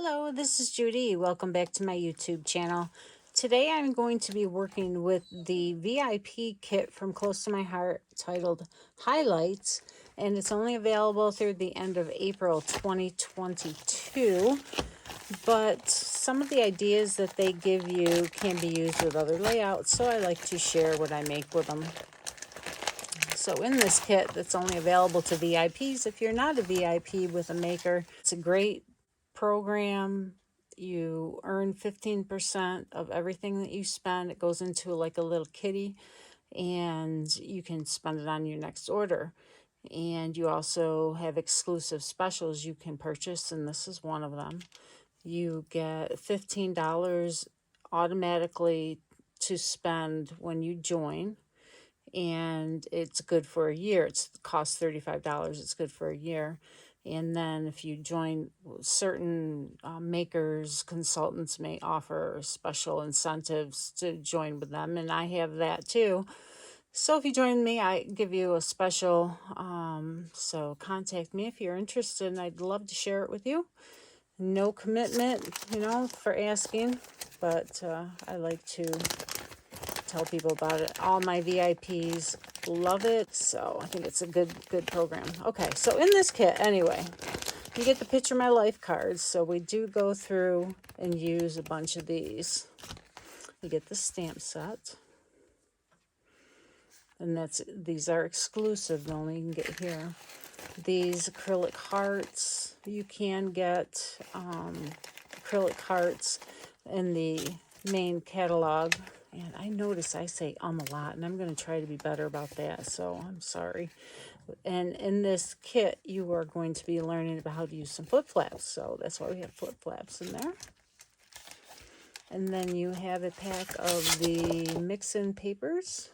Hello, this is Judy. Welcome back to my YouTube channel. Today I'm going to be working with the VIP kit from Close to My Heart titled Highlights, and it's only available through the end of April 2022. But some of the ideas that they give you can be used with other layouts, so I like to share what I make with them. So in this kit that's only available to VIPs, if you're not a VIP with a maker, it's a great program. You earn 15% of everything that you spend. It goes into like a little kitty, and you can spend it on your next order. And you also have exclusive specials you can purchase, and this is one of them. You get $15 automatically to spend when you join, and it's good for a year. It costs $35. It's good for a year. And then if you join, certain makers, consultants may offer special incentives to join with them, and I have that too. So if you join me, I give you a special, so contact me if you're interested, and I'd love to share it with you. No commitment, for asking, but I like to tell people about it. All my VIPs love it, so I think it's a good program. Okay, so in this kit, anyway, you get the Picture My Life cards. So we do go through and use a bunch of these. You get the stamp set, and these are exclusive, the only you can get here. These acrylic hearts, you can get acrylic hearts in the main catalog. And I notice I say a lot, and I'm going to try to be better about that, so I'm sorry. And in this kit, you are going to be learning about how to use some flip flaps, so that's why we have flip flaps in there. And then you have a pack of the mix-in papers,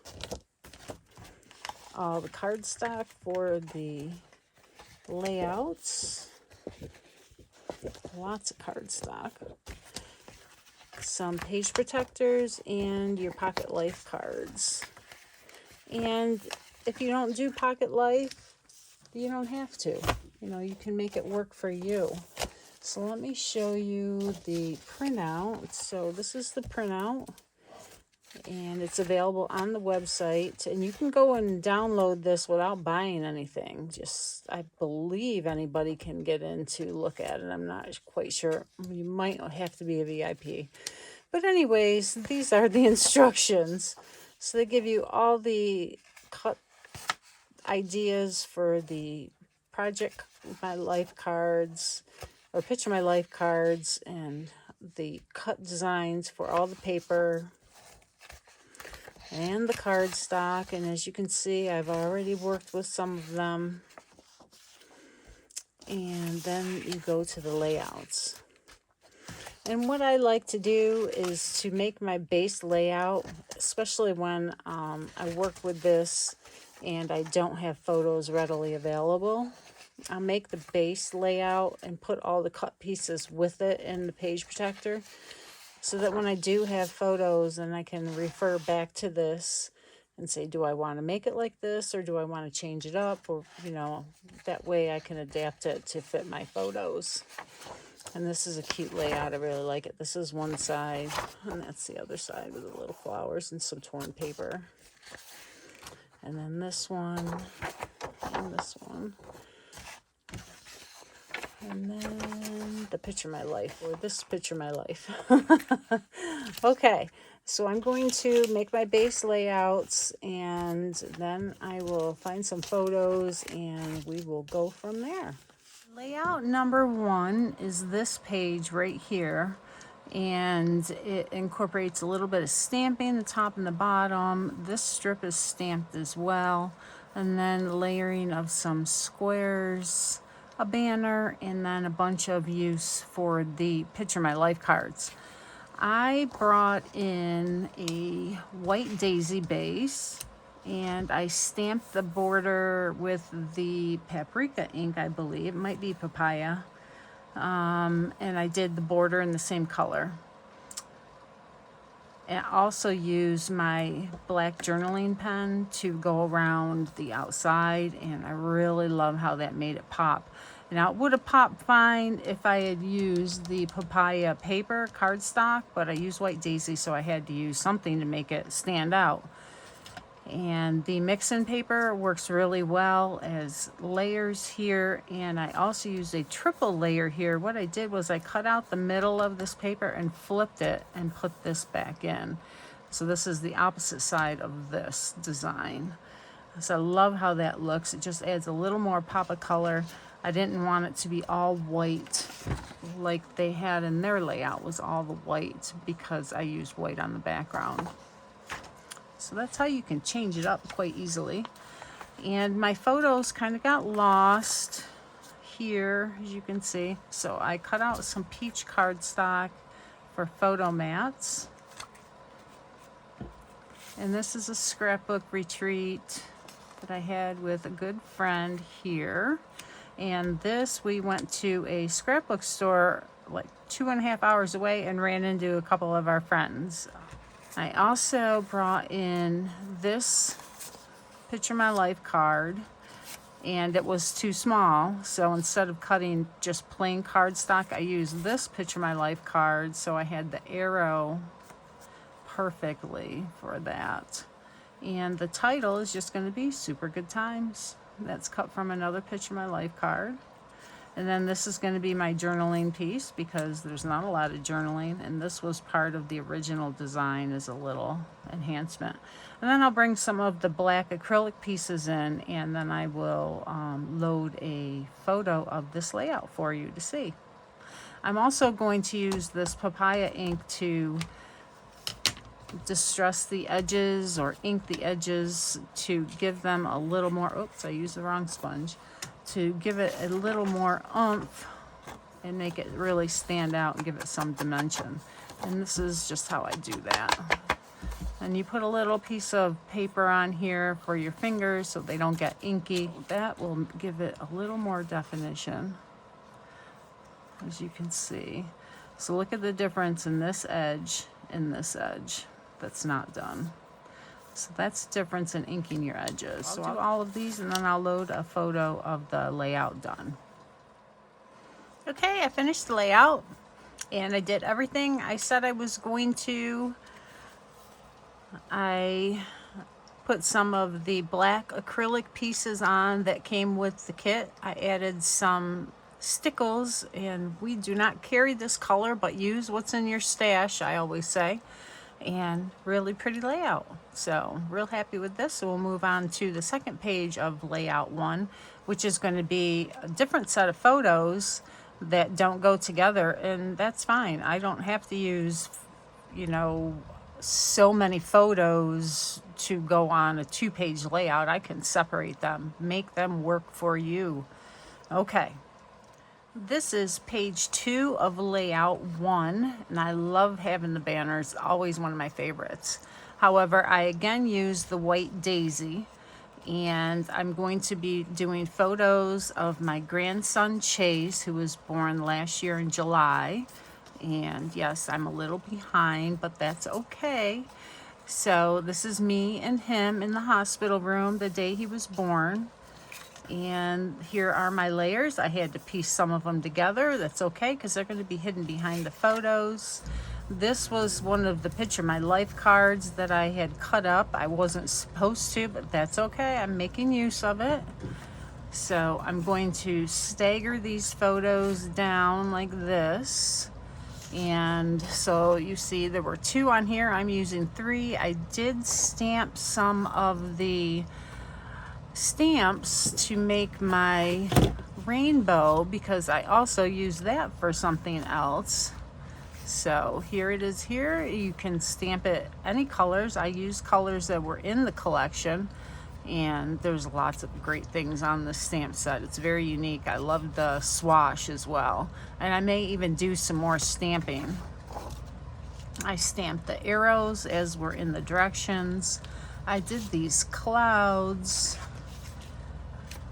all the cardstock for the layouts, lots of cardstock, some page protectors, and your Pocket Life cards. And if you don't do Pocket Life, you don't have to. You can make it work for you. So let me show you the printout. So this is the printout, and it's available on the website. And you can go and download this without buying anything. I believe anybody can get in to look at it. I'm not quite sure. You might have to be a VIP. But anyways, these are the instructions. So they give you all the cut ideas for the Project My Life cards, or Picture My Life cards, and the cut designs for all the paper and the cardstock. And as you can see, I've already worked with some of them. And then you go to the layouts. And what I like to do is to make my base layout, especially when I work with this and I don't have photos readily available. I'll make the base layout and put all the cut pieces with it in the page protector, so that when I do have photos, then I can refer back to this and say, do I want to make it like this, or do I want to change it up? Or, that way I can adapt it to fit my photos. And this is a cute layout. I really like it. This is one side, and that's the other side with the little flowers and some torn paper. And then this one, and this one. And then the Picture My Life, or this Picture My Life. Okay, so I'm going to make my base layouts, and then I will find some photos, and we will go from there. Layout number 1 is this page right here, and it incorporates a little bit of stamping, the top and the bottom. This strip is stamped as well, and then layering of some squares, a banner, and then a bunch of use for the Picture My Life cards. I brought in a white daisy base, and I stamped the border with the paprika ink, I believe. It might be papaya. And I did the border in the same color. And I also used my black journaling pen to go around the outside, and I really love how that made it pop. Now, it would have popped fine if I had used the papaya paper cardstock, but I used white daisy, so I had to use something to make it stand out. And the mix-in paper works really well as layers here, and I also used a triple layer here. What I did was I cut out the middle of this paper and flipped it and put this back in. So this is the opposite side of this design. So I love how that looks. It just adds a little more pop of color. I didn't want it to be all white like they had in their layout, was all the white, because I used white on the background. So that's how you can change it up quite easily. And my photos kind of got lost here, as you can see. So I cut out some peach cardstock for photo mats. And this is a scrapbook retreat that I had with a good friend here. And this, we went to a scrapbook store like 2.5 hours away and ran into a couple of our friends. I also brought in this Picture My Life card, and it was too small. So instead of cutting just plain cardstock, I used this Picture My Life card. So I had the arrow perfectly for that. And the title is just going to be Super Good Times. That's cut from another Picture My Life card. And then this is going to be my journaling piece, because there's not a lot of journaling, and this was part of the original design as a little enhancement. And then I'll bring some of the black acrylic pieces in, and then I will load a photo of this layout for you to see. I'm also going to use this papaya ink to distress the edges or ink the edges to give them a little more, oops, I used the wrong sponge, to give it a little more oomph and make it really stand out and give it some dimension. And this is just how I do that. And you put a little piece of paper on here for your fingers so they don't get inky. That will give it a little more definition, as you can see. So look at the difference in this edge and this edge that's not done. So that's the difference in inking your edges. So I'll do all of these, and then I'll load a photo of the layout done. Okay, I finished the layout, and I did everything I said I was going to. I put some of the black acrylic pieces on that came with the kit. I added some stickles, and we do not carry this color, but use what's in your stash, I always say. And really pretty layout. So real happy with this. So we'll move on to the second page of layout 1, which is going to be a different set of photos that don't go together, and that's fine. I don't have to use, you know, so many photos to go on a 2-page layout. I can separate them, make them work for you. Okay. This is page 2 of layout 1, and I love having the banners, always one of my favorites. However, I again use the white daisy, and I'm going to be doing photos of my grandson Chase, who was born last year in July. And yes, I'm a little behind, but that's okay. So this is me and him in the hospital room the day he was born. And here are my layers. I had to piece some of them together. That's okay, because they're going to be hidden behind the photos. This was one of the Picture My Life cards that I had cut up. I wasn't supposed to, but that's okay. I'm making use of it. So I'm going to stagger these photos down like this. And so you see there were 2 on here. I'm using 3. I did stamp some of the stamps to make my rainbow, because I also use that for something else. So here it is here. You can stamp it any colors. I use colors that were in the collection, and there's lots of great things on the stamp set. It's very unique. I love the swash as well, and I may even do some more stamping. I stamped the arrows as were in the directions. I did these clouds,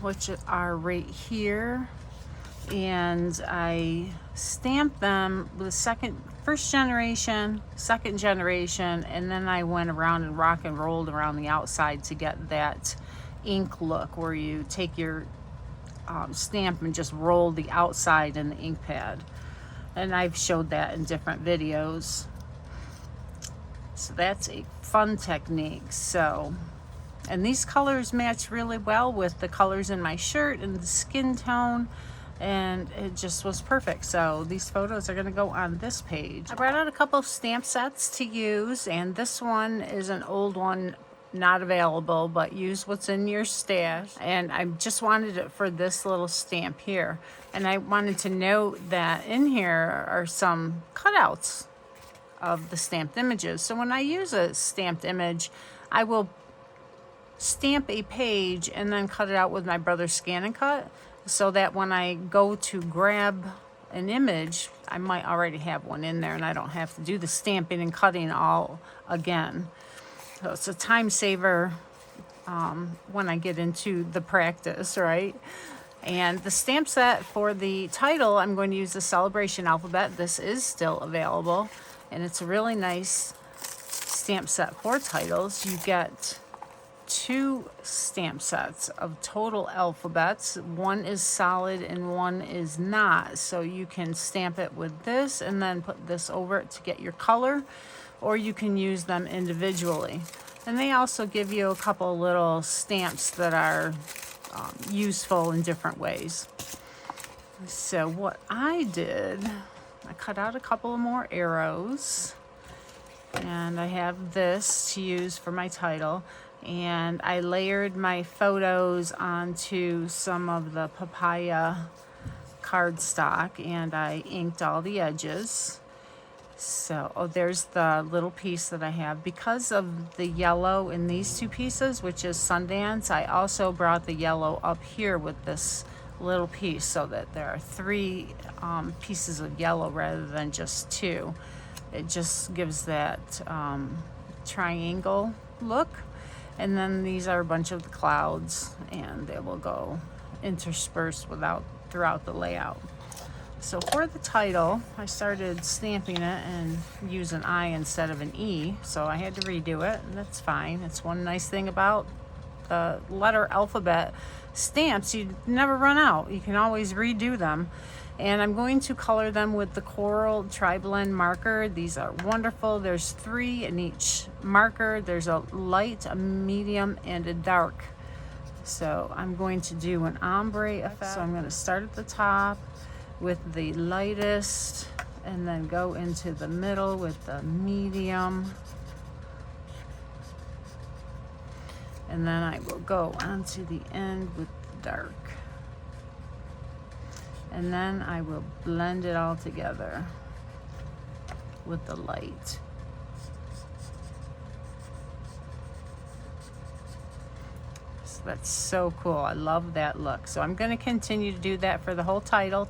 which are right here, and I stamped them with first generation, second generation, and then I went around and rock and rolled around the outside to get that ink look, where you take your stamp and just roll the outside in the ink pad. And I've showed that in different videos. So that's a fun technique. So, and these colors match really well with the colors in my shirt and the skin tone, and it just was perfect. So these photos are going to go on this page. I brought out a couple of stamp sets to use, and this one is an old one, not available, but use what's in your stash. And I just wanted it for this little stamp here. And I wanted to note that in here are some cutouts of the stamped images. So when I use a stamped image, I will stamp a page and then cut it out with my brother's Scan and Cut, so that when I go to grab an image, I might already have one in there and I don't have to do the stamping and cutting all again. So it's a time saver when I get into the practice, right? And the stamp set for the title, I'm going to use the Celebration alphabet. This is still available, and it's a really nice stamp set for titles. You get 2 stamp sets of total alphabets. One is solid and one is not. So you can stamp it with this and then put this over it to get your color, or you can use them individually. And they also give you a couple little stamps that are useful in different ways. So what I did, I cut out a couple of more arrows, and I have this to use for my title. And I layered my photos onto some of the papaya cardstock, and I inked all the edges. So, oh, there's the little piece that I have. Because of the yellow in these 2 pieces, which is Sundance, I also brought the yellow up here with this little piece, so that there are 3 pieces of yellow rather than just 2. It just gives that triangle look. And then these are a bunch of the clouds, and they will go interspersed throughout the layout. So for the title, I started stamping it and use an I instead of an E, so I had to redo it, and that's fine. It's one nice thing about the letter alphabet stamps, you never run out. You can always redo them. And I'm going to color them with the Coral Tri-Blend marker. These are wonderful. There's 3 in each marker. There's a light, a medium, and a dark. So I'm going to do an ombre effect. So I'm going to start at the top with the lightest, and then go into the middle with the medium. And then I will go onto the end with the dark. And then I will blend it all together with the light. So that's so cool. I love that look. So I'm going to continue to do that for the whole title,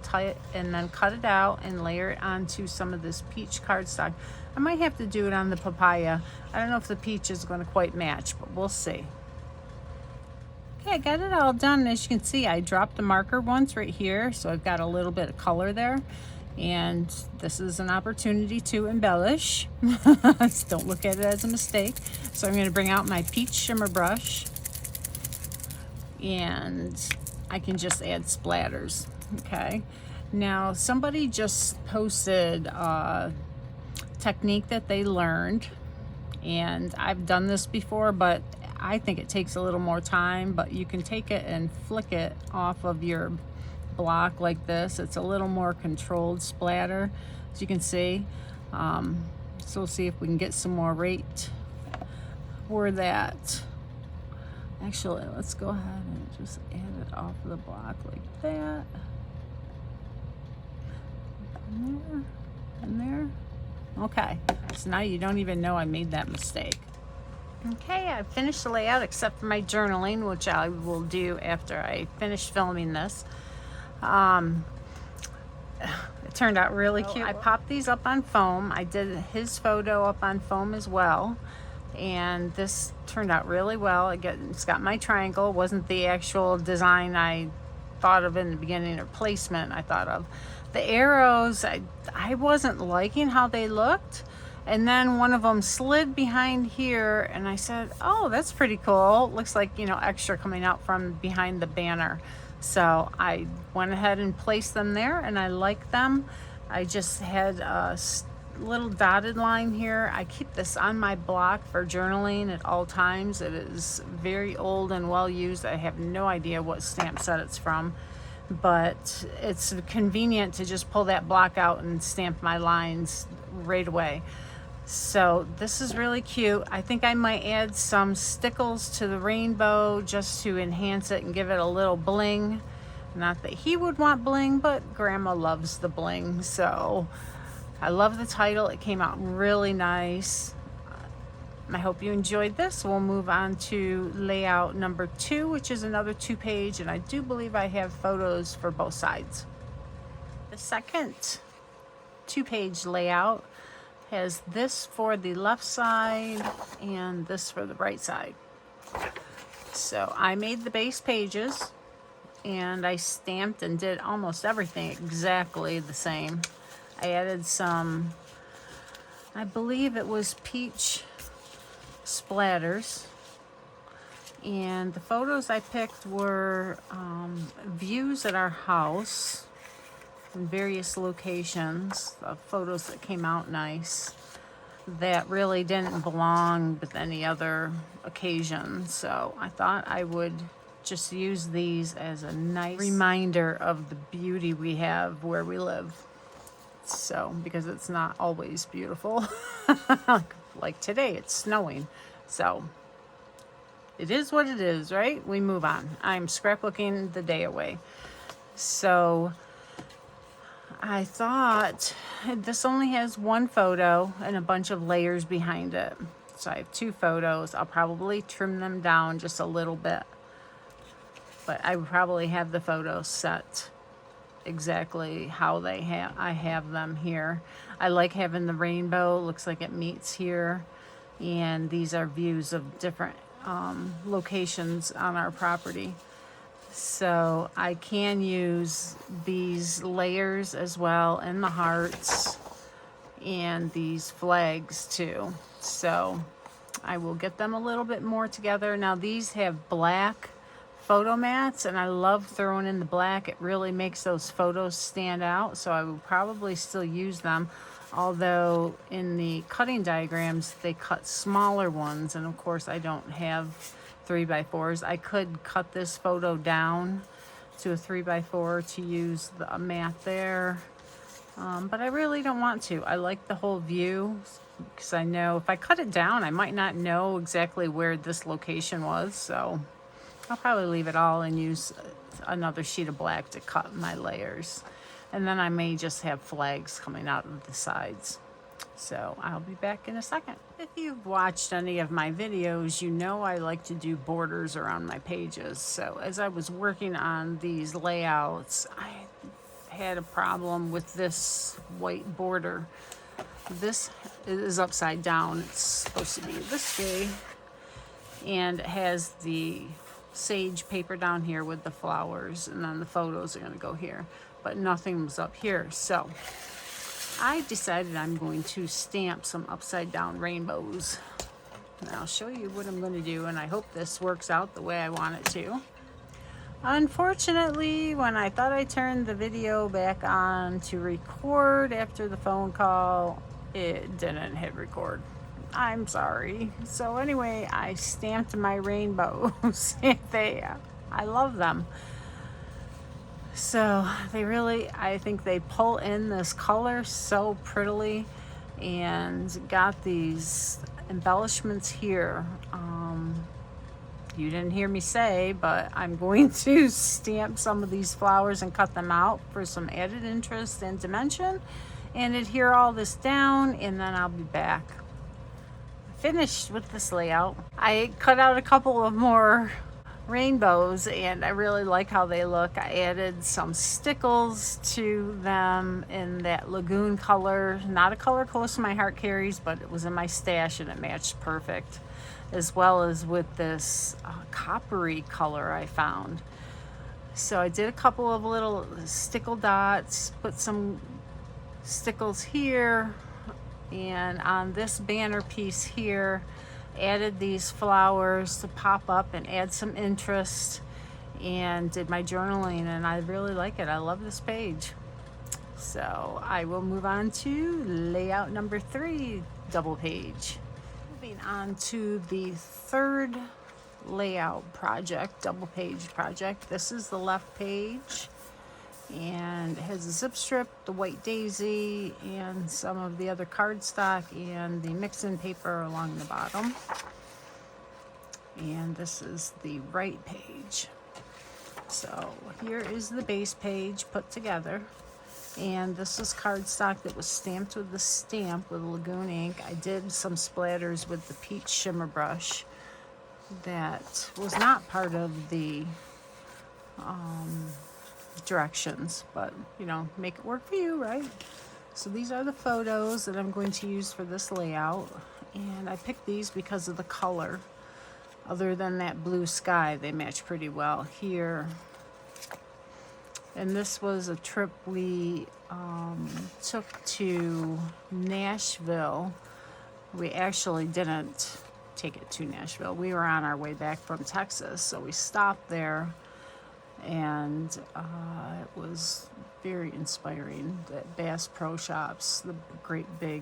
and then cut it out and layer it onto some of this peach cardstock. I might have to do it on the papaya. I don't know if the peach is going to quite match, but we'll see. Okay, I got it all done. As you can see, I dropped the marker once right here, so I've got a little bit of color there. And this is an opportunity to embellish. Don't look at it as a mistake. So I'm going to bring out my peach shimmer brush, and I can just add splatters. Okay. Now, somebody just posted a technique that they learned, and I've done this before, but I think it takes a little more time. But you can take it and flick it off of your block like this. It's a little more controlled splatter, as you can see. So we'll see if we can get some more right for that. Actually, let's go ahead and just add it off the block like that. And there, and there. Okay, so now you don't even know I made that mistake. Okay, I finished the layout except for my journaling, which I will do after I finish filming this. It turned out really cute. I popped these up on foam. I did his photo up on foam as well, and this turned out really well. It's got my triangle. It wasn't the actual design I thought of in the beginning, or placement I thought of. The arrows, I wasn't liking how they looked. And then one of them slid behind here, and I said, oh, that's pretty cool. Looks like, you know, extra coming out from behind the banner. So I went ahead and placed them there, and I like them. I just had a little dotted line here. I keep this on my block for journaling at all times. It is very old and well used. I have no idea what stamp set it's from, but it's convenient to just pull that block out and stamp my lines right away. So this is really cute. I think I might add some stickles to the rainbow just to enhance it and give it a little bling. Not that he would want bling, but Grandma loves the bling. So I love the title. It came out really nice. I hope you enjoyed this. We'll move on to layout number 2, which is another 2-page, and I do believe I have photos for both sides. The second 2-page layout has this for the left side and this for the right side. So I made the base pages and I stamped and did almost everything exactly the same. I added some, I believe it was peach splatters, and the photos I picked were views at our house in various locations, of photos that came out nice that really didn't belong with any other occasion. So I thought I would just use these as a nice reminder of the beauty we have where we live. So, because it's not always beautiful. Like today, it's snowing. So it is what it is, right? We move on. I'm scrapbooking the day away. So I thought this only has one photo and a bunch of layers behind it. So I have 2 photos. I'll probably trim them down just a little bit, but I would probably have the photos set exactly how I have them here. I like having the rainbow. Looks like it meets here, and these are views of different locations on our property. So I can use these layers as well, and the hearts and these flags too. So I will get them a little bit more together. Now these have black photo mats, and I love throwing in the black. It really makes those photos stand out. So I will probably still use them, although in the cutting diagrams they cut smaller ones, and of course I don't have 3x4s. I could cut this photo down to a 3x4 to use the mat there, but I really don't want to. I like the whole view, because I know if I cut it down I might not know exactly where this location was. So I'll probably leave it all and use another sheet of black to cut my layers, and then I may just have flags coming out of the sides. So I'll be back in a second. If you've watched any of my videos, you know I like to do borders around my pages. So as I was working on these layouts, I had a problem with this white border. This is upside down. It's supposed to be this way, and it has the sage paper down here with the flowers, and then the photos are going to go here, but nothing was up here. So I decided I'm going to stamp some upside down rainbows, and I'll show you what I'm going to do, and I hope this works out the way I want it to. Unfortunately, when I thought I turned the video back on to record after the phone call, it didn't hit record. I'm sorry. So anyway, I stamped my rainbows. I love them. So they really, I think they pull in this color so prettily, and got these embellishments here. You didn't hear me say, but I'm going to stamp some of these flowers and cut them out for some added interest and dimension, and adhere all this down, and then I'll be back finished with this layout. I cut out a couple of more rainbows, and I really like how they look. I added some stickles to them in that lagoon color, not a color close to my heart carries, but it was in my stash and it matched perfect, as well as with this coppery color I found. So I did a couple of little stickle dots, put some stickles here, and on this banner piece here added these flowers to pop up and add some interest. and did my journaling, and I really like it. I love this page. So I will move on to layout number 3, double page. Moving on to the third layout project, double page project. This is the left page, and it has a zip strip, the white daisy, and some of the other cardstock and the mix-in paper along the bottom. And this is the right page. So here is the base page put together. And this is cardstock that was stamped with the stamp with Lagoon ink. I did some splatters with the peach shimmer brush that was not part of the directions, but you know, make it work for you, right? So these are the photos that I'm going to use for this layout, and I picked these because of the color. Other than that blue sky, they match pretty well here. And this was a trip we took to Nashville. We actually didn't take it to Nashville. We were on our way back from Texas, so we stopped there, and it was very inspiring. That Bass Pro Shops, the great big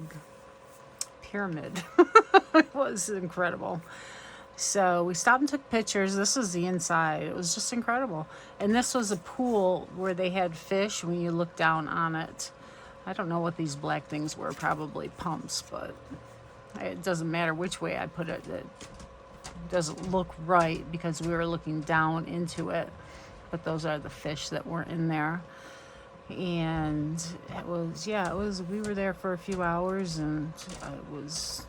pyramid. It was incredible. So we stopped and took pictures. This is the inside. It was just incredible. And this was a pool where they had fish when you look down on it. I don't know what these black things were, probably pumps, but it doesn't matter which way I put it. It doesn't look right because we were looking down into it. But those are the fish that were in there. And it was, yeah, it was, we were there for a few hours, and it was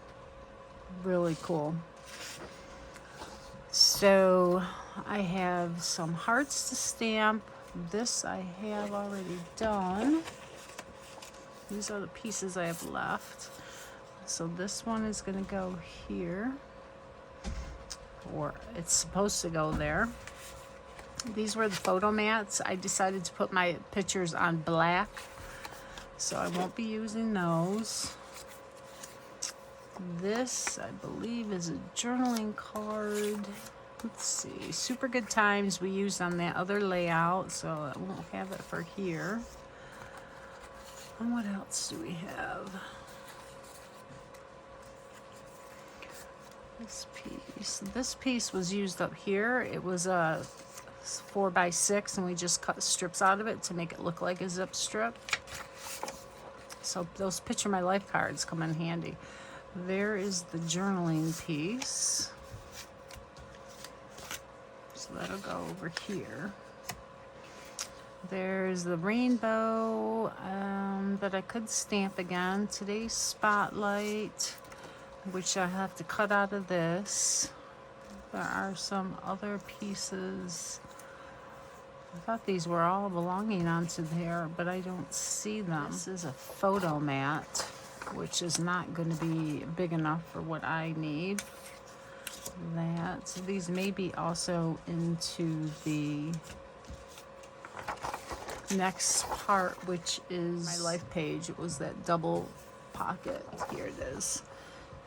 really cool. So I have some hearts to stamp. This I have already done. These are the pieces I have left. So this one is going to go here, or it's supposed to go there. These were the photo mats. I decided to put my pictures on black, so I won't be using those. This, I believe, is a journaling card. Let's see. Super Good Times we used on that other layout, so I won't have it for here. And what else do we have? This piece. This piece was used up here. It was a 4x6, and we just cut strips out of it to make it look like a zip strip. So those Picture My Life cards come in handy. There is the journaling piece. So that'll go over here. There's the rainbow that I could stamp again. Today's Spotlight, which I have to cut out of this. There are some other pieces. I thought these were all belonging onto there, but I don't see them. This is a photo mat, which is not going to be big enough for what I need. That. So these may be also into the next part, which is my life page. It was that double pocket. Here it is.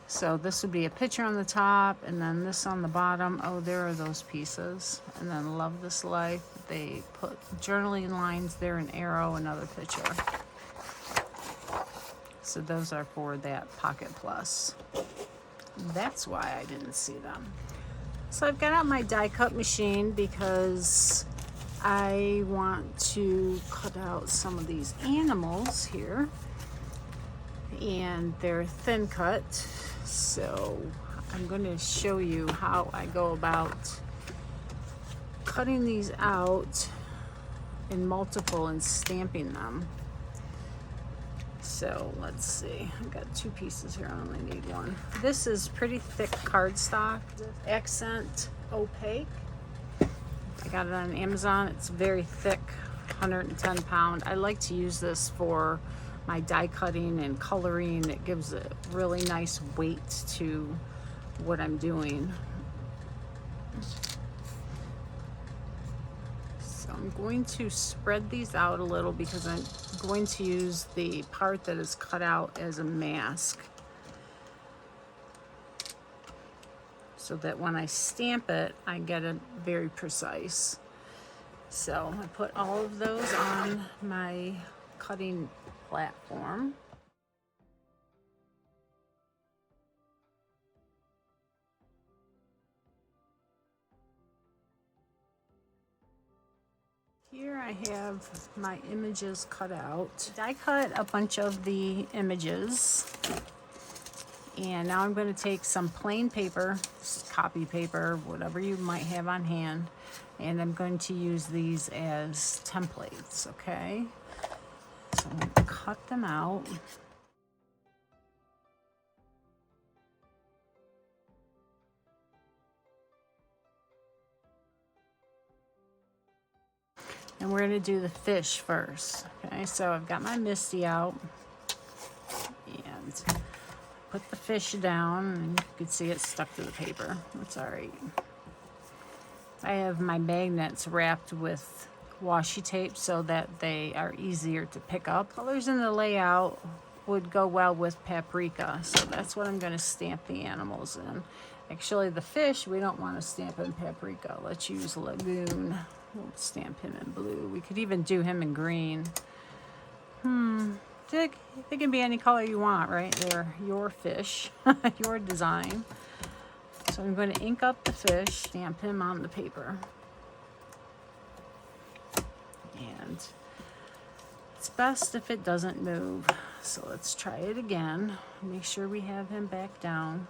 So this would be a picture on the top, and then this on the bottom. Oh, there are those pieces. And then Love This Life. They put journaling lines there, an arrow, another picture. So those are for that Pocket Plus. That's why I didn't see them. So I've got out my die cut machine because I want to cut out some of these animals here. And they're thin cut. So I'm going to show you how I go about cutting these out in multiple and stamping them. So let's see, I've got 2 pieces here, I only need 1. This is pretty thick cardstock, Accent Opaque. I got it on Amazon. It's very thick, 110 pound. I like to use this for my die cutting and coloring. It gives a really nice weight to what I'm doing. So I'm going to spread these out a little because I'm going to use the part that is cut out as a mask, so that when I stamp it, I get it very precise. So I put all of those on my cutting platform. Here I have my images cut out. I cut a bunch of the images, and now I'm going to take some plain paper, copy paper, whatever you might have on hand, and I'm going to use these as templates, okay? So I'm going to cut them out. And we're going to do the fish first. Okay, so I've got my MISTI out and put the fish down, and you can see it stuck to the paper. That's all right. I have my magnets wrapped with washi tape so that they are easier to pick up. Colors in the layout would go well with paprika, so that's what I'm going to stamp the animals in. Actually, the fish we don't want to stamp in paprika. Let's use Lagoon. We'll stamp him in blue. We could even do him in green. They can be any color you want, right? They're your fish, your design. So I'm going to ink up the fish, stamp him on the paper. And it's best if it doesn't move. So let's try it again. Make sure we have him back down.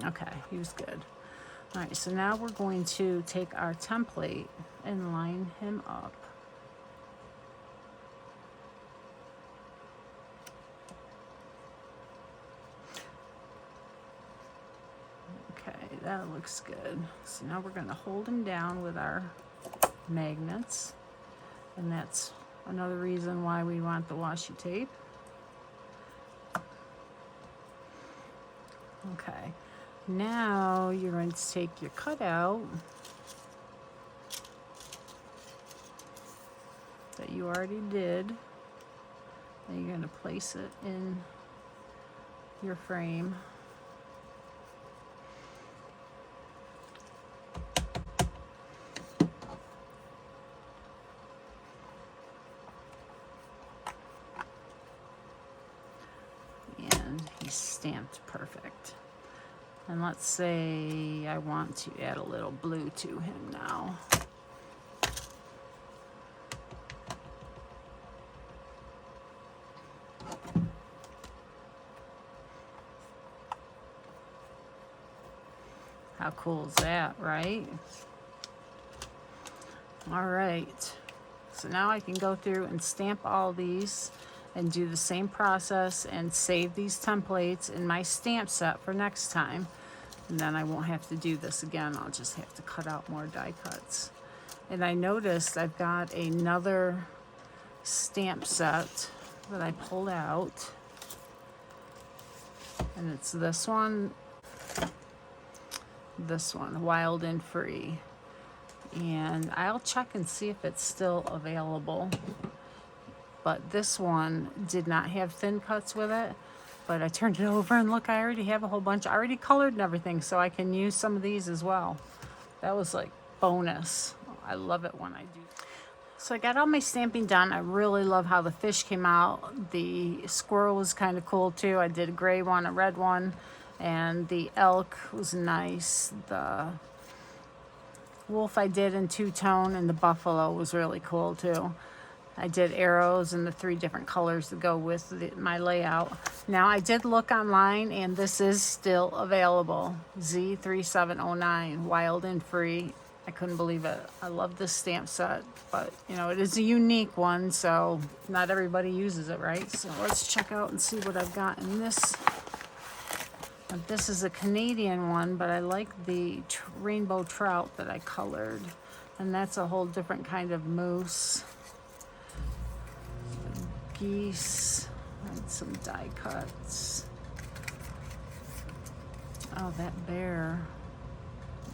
Okay, he was good. All right, so now we're going to take our template and line him up. Okay, that looks good. So now we're going to hold him down with our magnets, and that's another reason why we want the washi tape. Okay. Now you're going to take your cutout that you already did, and you're going to place it in your frame. And he's stamped perfect. And let's say I want to add a little blue to him now. How cool is that, right? All right. So now I can go through and stamp all these and do the same process and save these templates in my stamp set for next time. And then I won't have to do this again. I'll just have to cut out more die cuts. And I noticed I've got another stamp set that I pulled out. And it's this one, Wild and Free. And I'll check and see if it's still available. But this one did not have thin cuts with it. But I turned it over and look, I already have a whole bunch already colored and everything, so I can use some of these as well. That was like bonus. I love it when I do. So I got all my stamping done. I really love how the fish came out. The squirrel was kind of cool too. I did a gray one, a red one, and the elk was nice. The wolf I did in two-tone, and the buffalo was really cool too. I did arrows in the 3 different colors to go with my layout. Now I did look online, and this is still available. Z3709, Wild and Free. I couldn't believe it. I love this stamp set, but you know, it is a unique one, so not everybody uses it, right? So let's check out and see what I've got in this. This is a Canadian one, but I like the rainbow trout that I colored, and that's a whole different kind of moose. Geese, and some die cuts. Oh, that bear.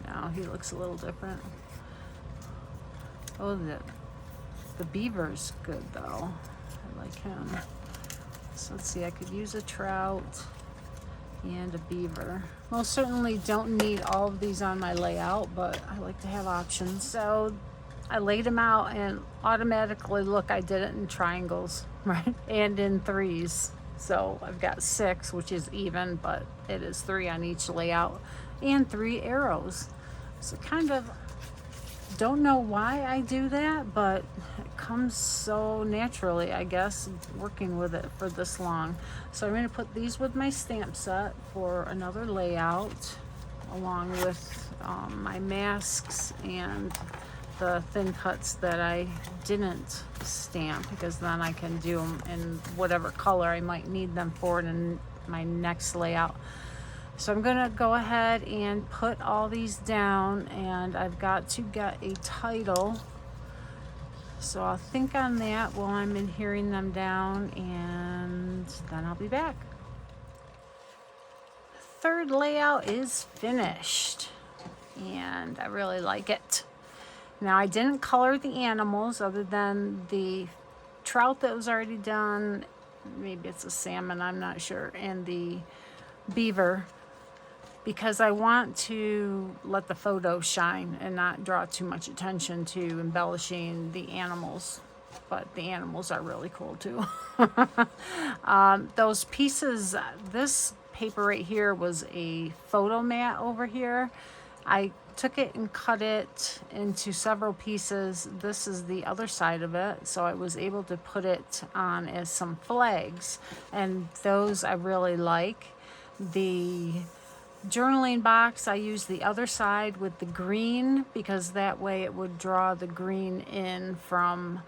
Now he looks a little different. Oh, the beaver's good though. I like him. So let's see, I could use a trout. and a beaver. Most certainly don't need all of these on my layout, but I like to have options. So I laid them out and automatically, look, I did it in triangles, right? And in threes. So I've got 6, which is even, but it is 3 on each layout, and 3 arrows. So kind of don't know why I do that, but it comes so naturally, I guess, working with it for this long. So I'm going to put these with my stamp set for another layout, along with my masks and the thin cuts that I didn't stamp, because then I can do them in whatever color I might need them for in my next layout. So I'm gonna go ahead and put all these down, and I've got to get a title. So I'll think on that while I'm adhering them down, and then I'll be back. Third layout is finished, and I really like it. Now, I didn't color the animals other than the trout that was already done. Maybe it's a salmon, I'm not sure, and the beaver, because I want to let the photo shine and not draw too much attention to embellishing the animals. But the animals are really cool too. Those pieces, this paper right here was a photo mat over here. I took it and cut it into several pieces. This is the other side of it, so I was able to put it on as some flags, and those I really like. The journaling box, I used the other side with the green, because that way it would draw the green in from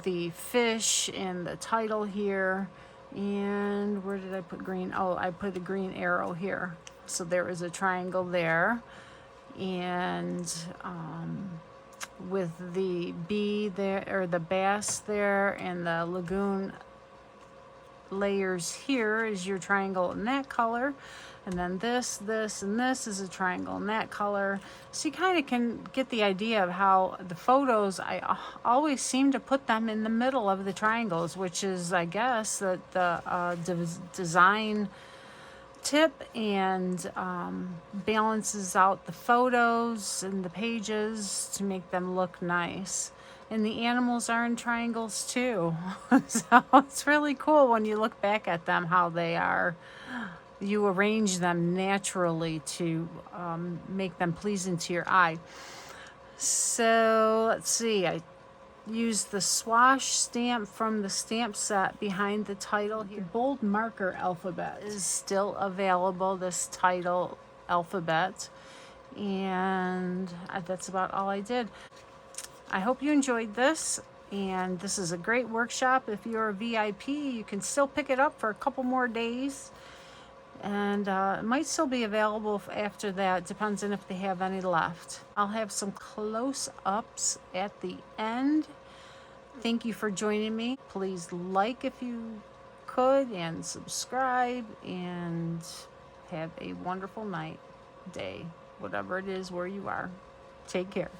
the fish and the title here. And where did I put green? Oh, I put a green arrow here. So there is a triangle there. And with the bee there, or the bass there, and the lagoon layers here is your triangle in that color. And then this, and this is a triangle in that color. So you kind of can get the idea of how the photos, I always seem to put them in the middle of the triangles, which is, I guess, that the design tip, and balances out the photos and the pages to make them look nice. And the animals are in triangles too. So it's really cool when you look back at them, how they are. You arrange them naturally to make them pleasing to your eye. So let's see, I used the swash stamp from the stamp set behind the title here. The bold marker alphabet is still available, this title alphabet. And that's about all I did. I hope you enjoyed this. And this is a great workshop. If you're a VIP, you can still pick it up for a couple more days. And it might still be available after that. Depends on if they have any left. I'll have some close-ups at the end. Thank you for joining me. Please like if you could, and subscribe, and have a wonderful night, day, whatever it is where you are. Take care.